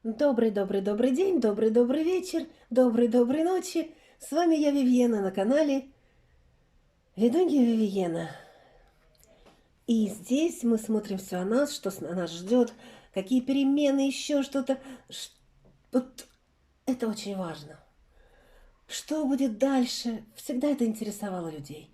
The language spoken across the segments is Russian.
Добрый день, добрый вечер, доброй ночи. С вами я, Вивьена, на канале Ведунья Вивьена. И здесь мы смотрим все о нас, что нас ждет, какие перемены, еще что-то. Вот это очень важно. Что будет дальше? Всегда это интересовало людей.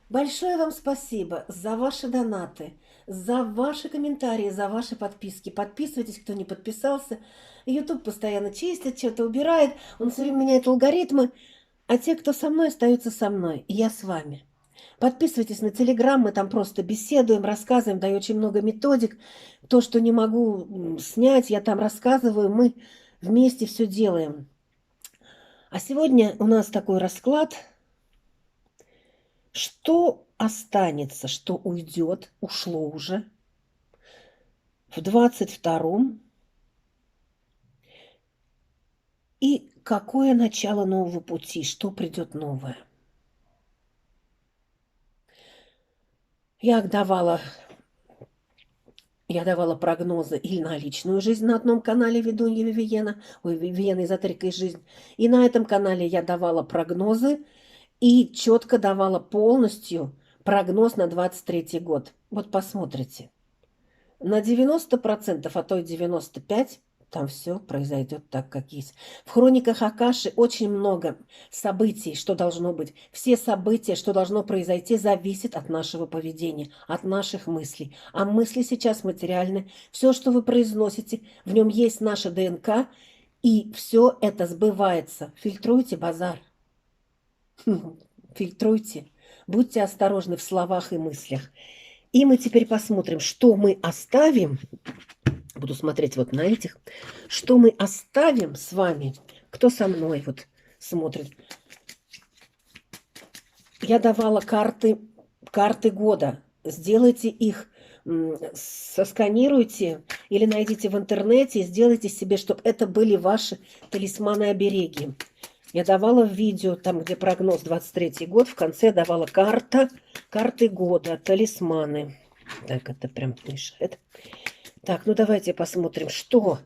Большое вам спасибо за ваши донаты, за ваши комментарии, за ваши подписки. Подписывайтесь, кто не подписался. YouTube постоянно чистит, что-то убирает. Он все время меняет алгоритмы. А те, кто со мной, остаются со мной. И я с вами. Подписывайтесь на Telegram, мы там просто беседуем, рассказываем, даю очень много методик. То, что не могу снять, я там рассказываю, мы вместе все делаем. А сегодня у нас такой расклад. Что останется, что уйдет, ушло уже в 22-м, и какое начало нового пути, что придет новое. Я давала прогнозы и на личную жизнь на одном канале Ведунья Вивьена, Вивьена Эзотерика и жизнь, и на этом канале я давала прогнозы и четко давала полностью прогноз на 23-й год. Вот посмотрите. На 90%, а то и 95%, там все произойдет так, как есть. В хрониках Акаши очень много событий, что должно быть. Все события, что должно произойти, зависят от нашего поведения, от наших мыслей. А мысли сейчас материальны. Все, что вы произносите, в нем есть наша ДНК, и все это сбывается. Фильтруйте базар. Фильтруйте. Будьте осторожны в словах и мыслях. И мы теперь посмотрим, что мы оставим. Буду смотреть вот на этих. Что мы оставим с вами. Кто со мной вот смотрит. Я давала карты года. Сделайте их, сосканируйте или найдите в интернете, сделайте себе, чтобы это были ваши талисманы-обереги. Я давала в видео, там, где прогноз 23-й год, в конце давала карты года, талисманы. Так, это прям мешает. Так, ну давайте посмотрим, что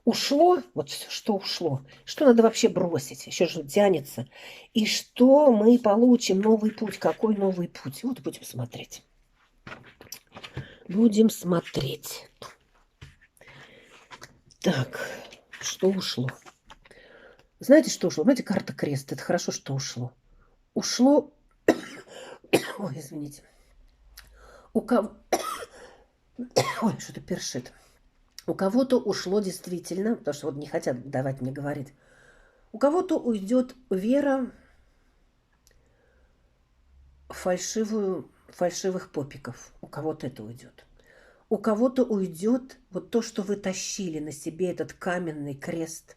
ушло, вот все, что ушло, что надо вообще бросить, еще же тянется, и что мы получим, новый путь, какой новый путь. Вот будем смотреть. Будем смотреть. Так, что ушло? Знаете, что ушло? Знаете, карта крест. Это хорошо, что ушло. Ушло... Ой, извините. У кого... Ой, что-то першит. У кого-то ушло действительно, потому что вот не хотят давать мне говорить. У кого-то уйдет вера в фальшивых попиков. У кого-то это уйдет. У кого-то уйдет вот то, что вы тащили на себе, этот каменный крест.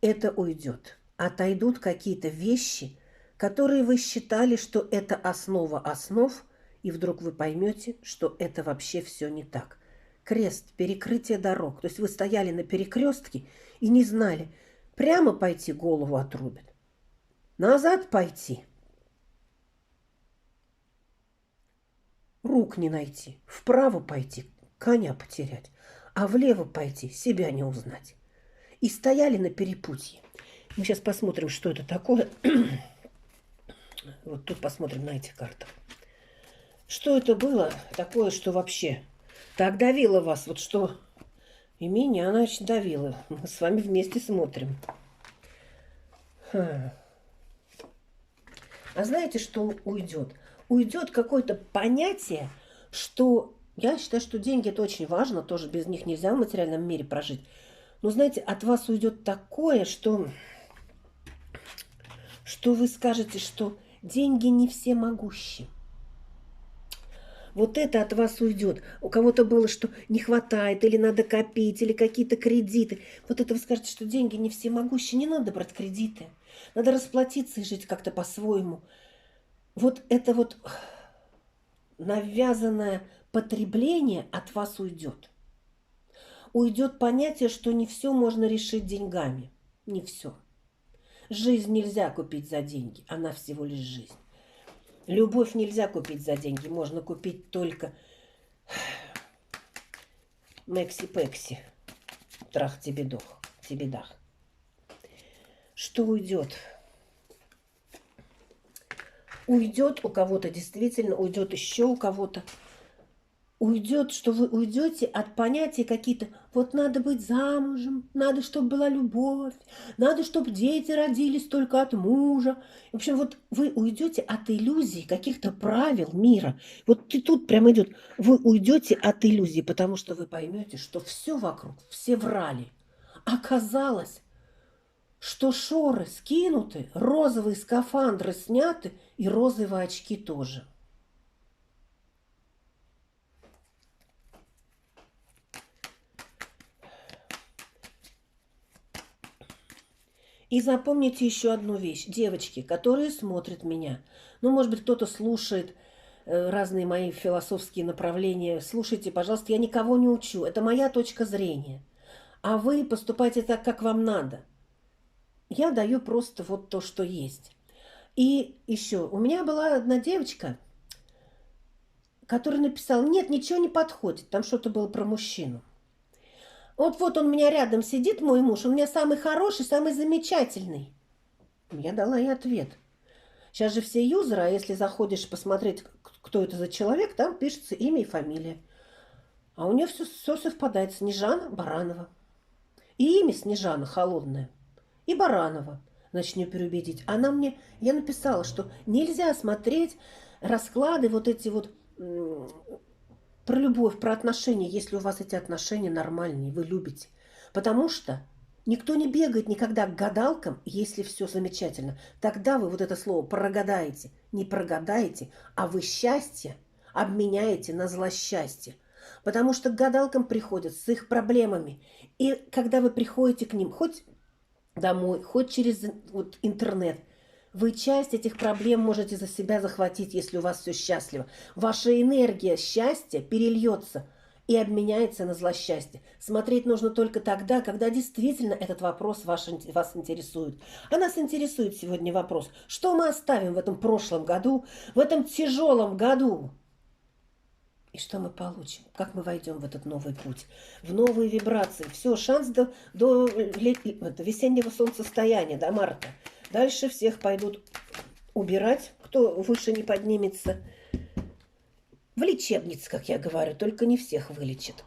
Это уйдет. Отойдут какие-то вещи, которые вы считали, что это основа основ, и вдруг вы поймете, что это вообще все не так. Крест, перекрытие дорог. То есть вы стояли на перекрестке и не знали, прямо пойти голову отрубят, назад пойти, рук не найти, вправо пойти, коня потерять, а влево пойти, себя не узнать. И стояли на перепутье. Мы сейчас посмотрим, что это такое. Вот тут посмотрим на этих картах. Что это было такое, что вообще так давило вас? Вот что и меня, значит, давило. Мы с вами вместе смотрим. А знаете, что уйдет? Уйдет какое-то понятие, что... Я считаю, что деньги это очень важно, тоже без них нельзя в материальном мире прожить. Но, знаете, от вас уйдет такое, что вы скажете, что деньги не всемогущи. Вот это от вас уйдет. У кого-то было, что не хватает, или надо копить, или какие-то кредиты. Вот это вы скажете, что деньги не всемогущие, не надо брать кредиты. Надо расплатиться и жить как-то по-своему. Вот это вот навязанное потребление от вас уйдет. Уйдет понятие, что не все можно решить деньгами. Не все. Жизнь нельзя купить за деньги, она всего лишь жизнь. Любовь нельзя купить за деньги, можно купить только Мекси-Пекси. Трах тебе дох, тебе дах. Что уйдет? Уйдет у кого-то, действительно, уйдет еще у кого-то. Уйдет, что вы уйдете от понятий какие-то, вот надо быть замужем, надо, чтобы была любовь, надо, чтобы дети родились только от мужа. В общем, вот вы уйдете от иллюзий каких-то правил мира. Вот и тут прямо идет, вы уйдете от иллюзий, потому что вы поймете, что все вокруг, все врали. Оказалось, что шоры скинуты, розовые скафандры сняты и розовые очки тоже. И запомните еще одну вещь. Девочки, которые смотрят меня. Ну, может быть, кто-то слушает разные мои философские направления. Слушайте, пожалуйста, я никого не учу. Это моя точка зрения. А вы поступайте так, как вам надо. Я даю просто вот то, что есть. И еще, у меня была одна девочка, которая написала, нет, ничего не подходит. Там что-то было про мужчину. Вот он у меня рядом сидит, мой муж, он у меня самый хороший, самый замечательный. Я дала ей ответ. Сейчас же все юзеры, а если заходишь посмотреть, кто это за человек, там пишется имя и фамилия. А у нее все совпадает. Снежана Баранова. И имя Снежана холодное. И Баранова. Значит, не переубедить. Я написала, что нельзя смотреть расклады вот эти вот про любовь, про отношения, если у вас эти отношения нормальные, вы любите. Потому что никто не бегает никогда к гадалкам, если все замечательно. Тогда вы вот это слово прогадаете. Не прогадаете, а вы счастье обменяете на злосчастье. Потому что к гадалкам приходят с их проблемами. И когда вы приходите к ним, хоть домой, хоть через вот интернет, вы часть этих проблем можете за себя захватить, если у вас все счастливо. Ваша энергия счастья перельется и обменяется на злосчастье. Смотреть нужно только тогда, когда действительно этот вопрос вас интересует. А нас интересует сегодня вопрос, что мы оставим в этом прошлом году, в этом тяжелом году? И что мы получим? Как мы войдем в этот новый путь? В новые вибрации. Все, шанс до весеннего солнцестояния, до марта. Дальше всех пойдут убирать, кто выше не поднимется. В лечебнице, как я говорю, только не всех вылечат.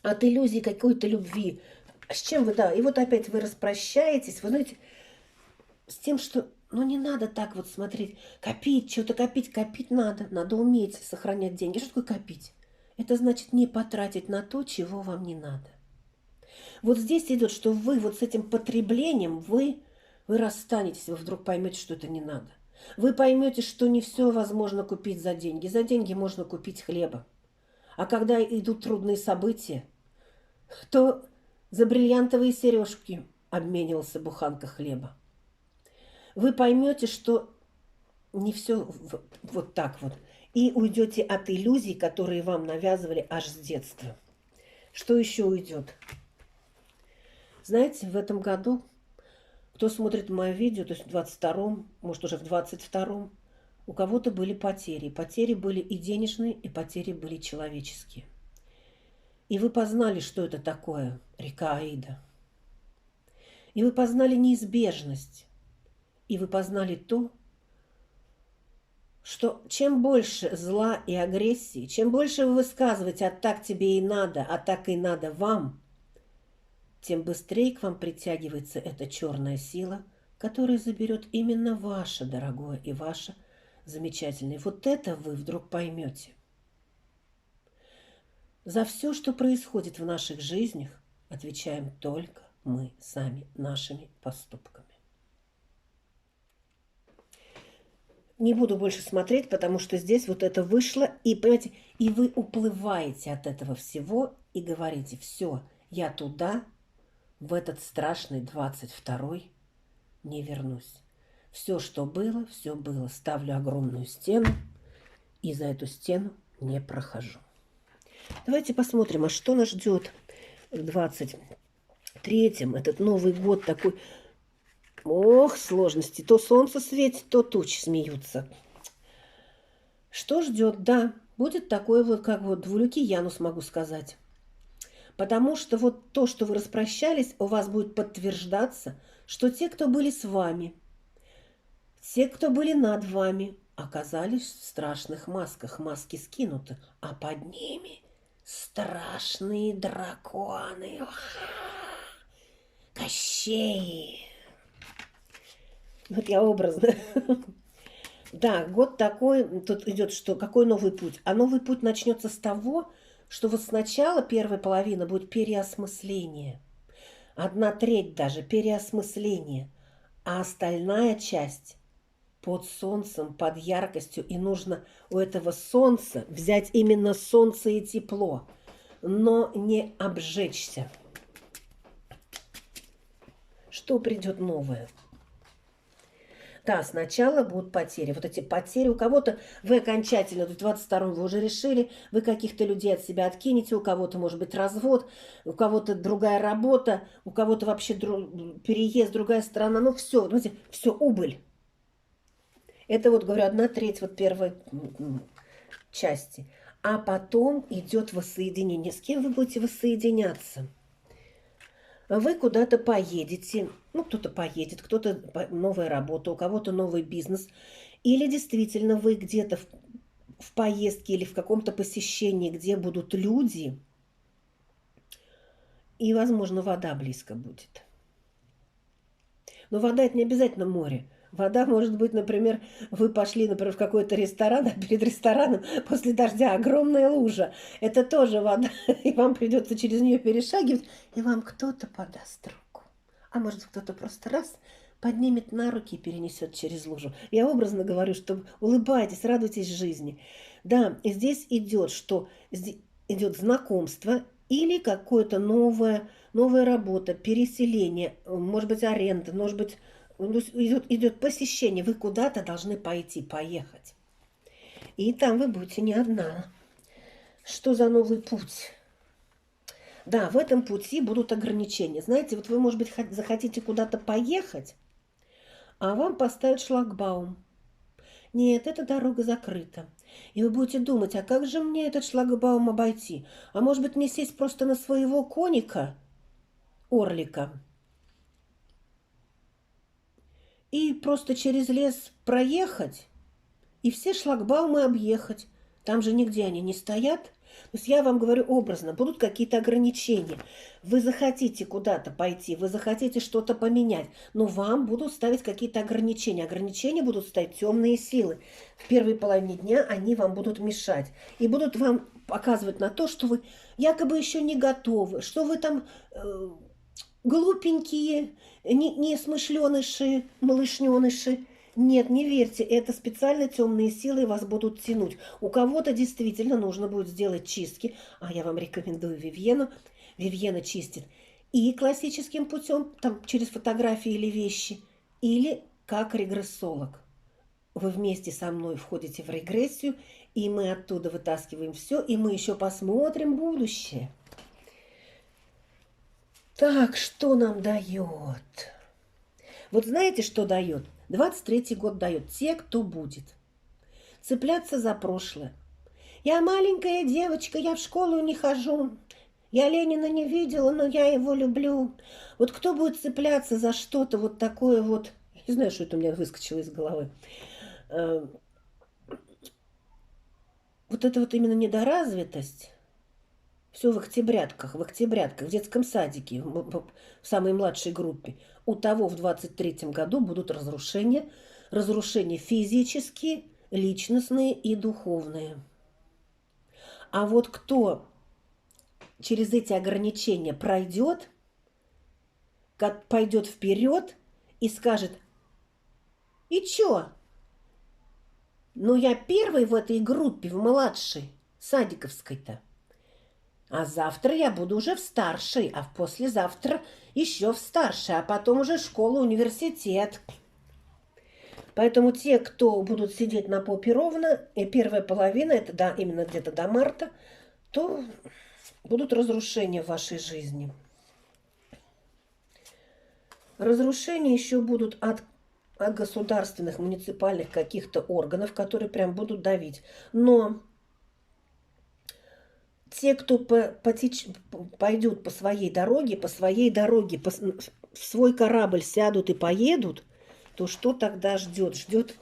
От иллюзии какой-то любви. С чем вы, да, и вот опять вы распрощаетесь, вы знаете, с тем, что, ну не надо так вот смотреть, копить, что-то копить надо уметь сохранять деньги. Что такое копить? Это значит не потратить на то, чего вам не надо. Вот здесь идет, что вы вот с этим потреблением, вы расстанетесь, вы вдруг поймете, что это не надо. Вы поймете, что не все возможно купить за деньги. За деньги можно купить хлеба. А когда идут трудные события, то за бриллиантовые сережки обменивался буханка хлеба. Вы поймете, что не все вот так вот. И уйдете от иллюзий, которые вам навязывали аж с детства. Что еще уйдет? Знаете, в этом году, кто смотрит мое видео, то есть в 22-м, может уже в 22-м, у кого-то были потери. Потери были и денежные, и потери были человеческие. И вы познали, что это такое река Аида. И вы познали неизбежность. И вы познали то, что чем больше зла и агрессии, чем больше вы высказываете «а так тебе и надо, а так и надо вам», тем быстрее к вам притягивается эта черная сила, которая заберет именно ваше дорогое и ваше замечательное. Вот это вы вдруг поймете. За все, что происходит в наших жизнях, отвечаем только мы сами нашими поступками. Не буду больше смотреть, потому что здесь вот это вышло, и, понимаете, и вы уплываете от этого всего и говорите, все, я туда, в этот страшный 22-й не вернусь. Все, что было, все было. Ставлю огромную стену, и за эту стену не прохожу. Давайте посмотрим, а что нас ждет в 23-м, этот Новый год такой. Ох, сложности. То солнце светит, то тучи смеются. Что ждет? Да, будет такой вот, как вот двуликий Янус, могу сказать. Потому что вот то, что вы распрощались, у вас будет подтверждаться, что те, кто были с вами, те, кто были над вами, оказались в страшных масках. Маски скинуты, а под ними страшные драконы. Кощей. Вот я образно. Да, год такой, тут идет, что какой новый путь? А новый путь начнется с того, что вот сначала первая половина будет переосмысление. 1/3 даже переосмысление. А остальная часть под солнцем, под яркостью. И нужно у этого солнца взять именно солнце и тепло, но не обжечься. Что придет новое? Да, сначала будут потери. Вот эти потери у кого-то вы окончательно, в 22-м вы уже решили, вы каких-то людей от себя откинете, у кого-то может быть развод, у кого-то другая работа, у кого-то вообще переезд, другая страна. Ну все, знаете, все, убыль. Это вот, говорю, 1/3 вот первой части. А потом идет воссоединение. С кем вы будете воссоединяться? Вы куда-то поедете, ну, кто-то поедет, кто-то новая работа, у кого-то новый бизнес. Или действительно вы где-то в поездке или в каком-то посещении, где будут люди, и, возможно, вода близко будет. Но вода – это не обязательно море. Вода может быть, например, вы пошли, например, в какой-то ресторан, а перед рестораном после дождя огромная лужа. Это тоже вода, и вам придется через нее перешагивать, и вам кто-то подаст руку. А может, кто-то просто раз поднимет на руки и перенесет через лужу. Я образно говорю, что улыбайтесь, радуйтесь жизни. Да, и здесь идет, что идет знакомство или какое-то новая работа, переселение, может быть, аренда, может быть, идет посещение, вы куда-то должны пойти, поехать. И там вы будете не одна. Что за новый путь? Да, в этом пути будут ограничения. Знаете, вот вы, может быть, захотите куда-то поехать, а вам поставят шлагбаум. Нет, эта дорога закрыта. И вы будете думать, а как же мне этот шлагбаум обойти? А может быть, мне сесть просто на своего коника, орлика, и просто через лес проехать, и все шлагбаумы объехать. Там же нигде они не стоят. То есть я вам говорю образно, будут какие-то ограничения. Вы захотите куда-то пойти, вы захотите что-то поменять, но вам будут ставить какие-то ограничения. Ограничения будут ставить темные силы. В первой половине дня они вам будут мешать. И будут вам показывать на то, что вы якобы еще не готовы, что вы там глупенькие, не смышленыши, малышненыши. Нет, не верьте, это специально темные силы вас будут тянуть. У кого-то действительно нужно будет сделать чистки, а я вам рекомендую Вивьену. Вивьена чистит и классическим путем, там через фотографии или вещи, или как регрессолог. Вы вместе со мной входите в регрессию, и мы оттуда вытаскиваем все, и мы еще посмотрим будущее. Так, что нам дает? Вот знаете, что дает? 23-й год дает те, кто будет цепляться за прошлое. Я маленькая девочка, я в школу не хожу. Я Ленина не видела, но я его люблю. Вот кто будет цепляться за что-то вот такое вот... Я не знаю, что это у меня выскочило из головы. Вот это вот именно недоразвитость. Все в октябрятках, в детском садике, в самой младшей группе. У того в 23-м году будут разрушения физические, личностные и духовные. А вот кто через эти ограничения пройдет, пойдет вперед и скажет: и чё? Ну я первый в этой группе, в младшей, садиковской-то. А завтра я буду уже в старшей, а послезавтра еще в старшей, а потом уже школа, университет. Поэтому те, кто будут сидеть на попе ровно, и первая половина, это да, именно где-то до марта, то будут разрушения в вашей жизни. Разрушения еще будут от государственных, муниципальных каких-то органов, которые прям будут давить. Но те, кто пойдут по своей дороге, в свой корабль сядут и поедут, то что тогда ждет? Ждет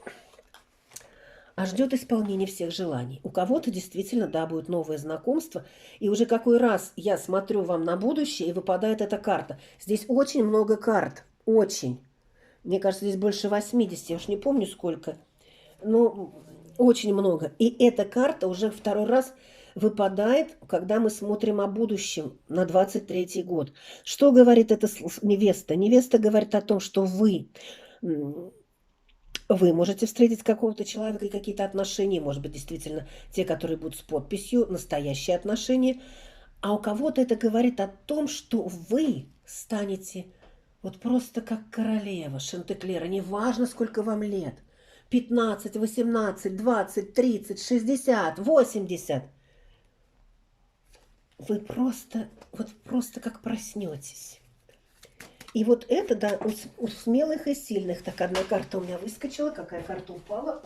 исполнение всех желаний. У кого-то действительно, да, будет новое знакомство. И уже какой раз я смотрю вам на будущее, и выпадает эта карта. Здесь очень много карт. Очень. Мне кажется, здесь больше 80. Я уж не помню сколько. Но очень много. И эта карта уже второй раз выпадает, когда мы смотрим о будущем на 23-й год. Что говорит эта невеста? Невеста говорит о том, что вы можете встретить какого-то человека и какие-то отношения, может быть, действительно те, которые будут с подписью, настоящие отношения. А у кого-то это говорит о том, что вы станете вот просто как королева Шантеклера. Неважно, сколько вам лет. 15, 18, 20, 30, 60, 80. Вы просто как проснетесь. И вот это, да, у смелых и сильных. Так, одна карта у меня выскочила. Какая карта упала?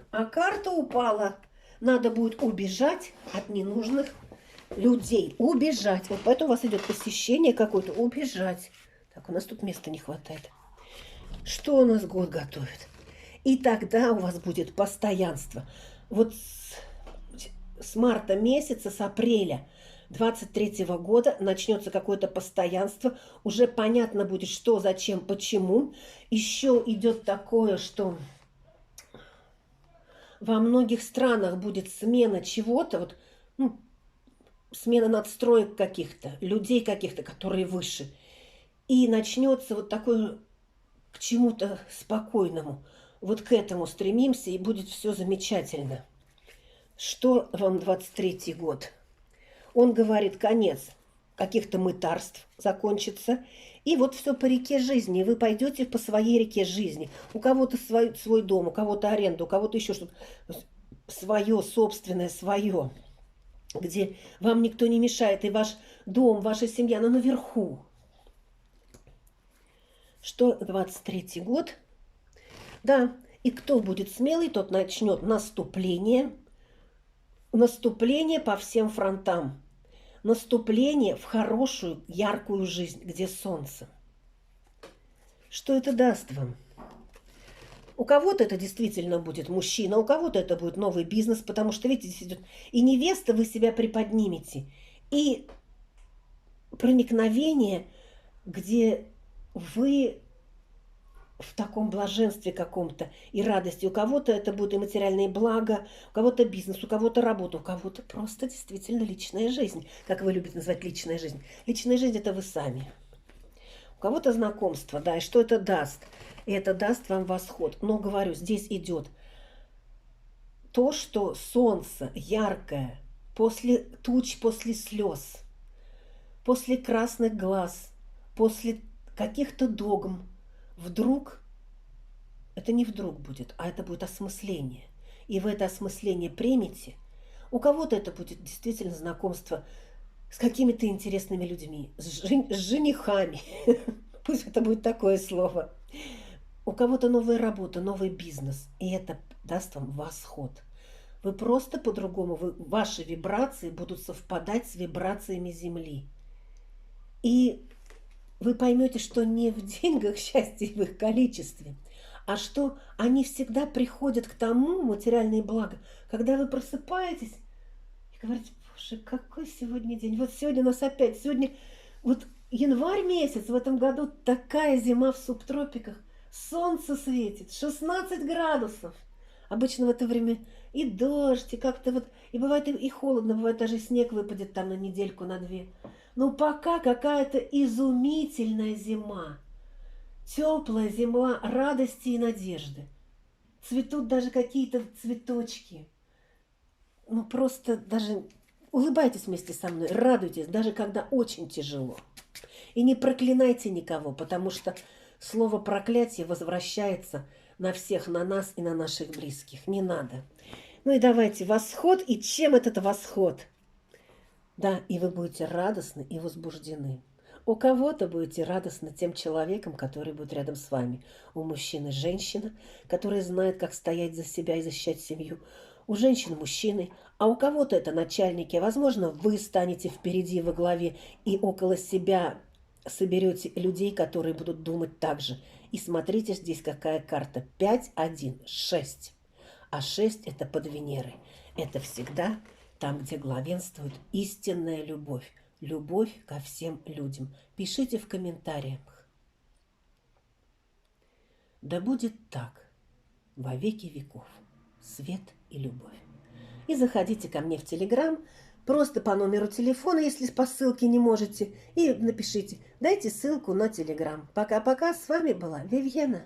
А карта упала. Надо будет убежать от ненужных людей. Убежать. Вот поэтому у вас идет посещение какое-то. Убежать. Так, у нас тут места не хватает. Что у нас год готовит? И тогда у вас будет постоянство. Вот с марта месяца, с апреля 23-го года начнется какое-то постоянство. Уже понятно будет, что, зачем, почему. Еще идет такое, что во многих странах будет смена чего-то, вот, ну, смена надстроек каких-то, людей каких-то, которые выше. И начнется вот такое к чему-то спокойному. Вот к этому стремимся, и будет все замечательно. Что вам 23-й год? Он говорит, конец каких-то мытарств закончится. И вот все по реке жизни. Вы пойдете по своей реке жизни. У кого-то свой дом, у кого-то аренда, у кого-то еще что-то свое, собственное, свое. Где вам никто не мешает. И ваш дом, ваша семья, но наверху. Что 23-й год? Да, и кто будет смелый, тот начнет наступление. Наступление по всем фронтам. Наступление в хорошую, яркую жизнь, где солнце. Что это даст вам? У кого-то это действительно будет мужчина, у кого-то это будет новый бизнес, потому что, видите, здесь идет и невеста, вы себя приподнимете, и проникновение, где вы в таком блаженстве каком-то и радости. У кого-то это будут и материальные блага, у кого-то бизнес, у кого-то работа, у кого-то просто действительно личная жизнь. Как вы любите называть личная жизнь? Личная жизнь – это вы сами. У кого-то знакомство, да, и что это даст? И это даст вам восход. Но, говорю, здесь идет то, что солнце яркое, после туч, после слез, после красных глаз, после каких-то догм, вдруг, это не вдруг будет, а это будет осмысление. И вы это осмысление примете. У кого-то это будет действительно знакомство с какими-то интересными людьми, с женихами. Пусть это будет такое слово. У кого-то новая работа, новый бизнес. И это даст вам восход. Вы просто по-другому, ваши вибрации будут совпадать с вибрациями Земли. И вы поймете, что не в деньгах счастье, в их количестве, а что они всегда приходят к тому, материальные блага, когда вы просыпаетесь и говорите, боже, какой сегодня день. Вот сегодня у нас опять, сегодня вот январь месяц, в этом году такая зима в субтропиках, солнце светит, 16 градусов. Обычно в это время и дождь, и как-то вот, и бывает и холодно, бывает даже снег выпадет там на недельку, на две. Но пока какая-то изумительная зима, теплая зима радости и надежды. Цветут даже какие-то цветочки. Ну просто даже улыбайтесь вместе со мной, радуйтесь, даже когда очень тяжело. И не проклинайте никого, потому что слово проклятие возвращается на всех, на нас и на наших близких. Не надо. Ну и давайте восход. И чем этот восход? Да, и вы будете радостны и возбуждены. У кого-то будете радостны тем человеком, который будет рядом с вами. У мужчины женщина, которая знает, как стоять за себя и защищать семью. У женщины мужчины, А у кого-то это начальники. Возможно, вы станете впереди во главе и около себя соберете людей, которые будут думать так же. И смотрите, здесь какая карта. 5, 1, 6. А 6 это под Венерой. Это всегда там, где главенствует истинная любовь. Любовь ко всем людям. Пишите в комментариях. Да будет так во веки веков. Свет и любовь. И заходите ко мне в Телеграм, просто по номеру телефона, если по ссылке не можете, и напишите, дайте ссылку на Телеграм. Пока-пока, с вами была Вивьена.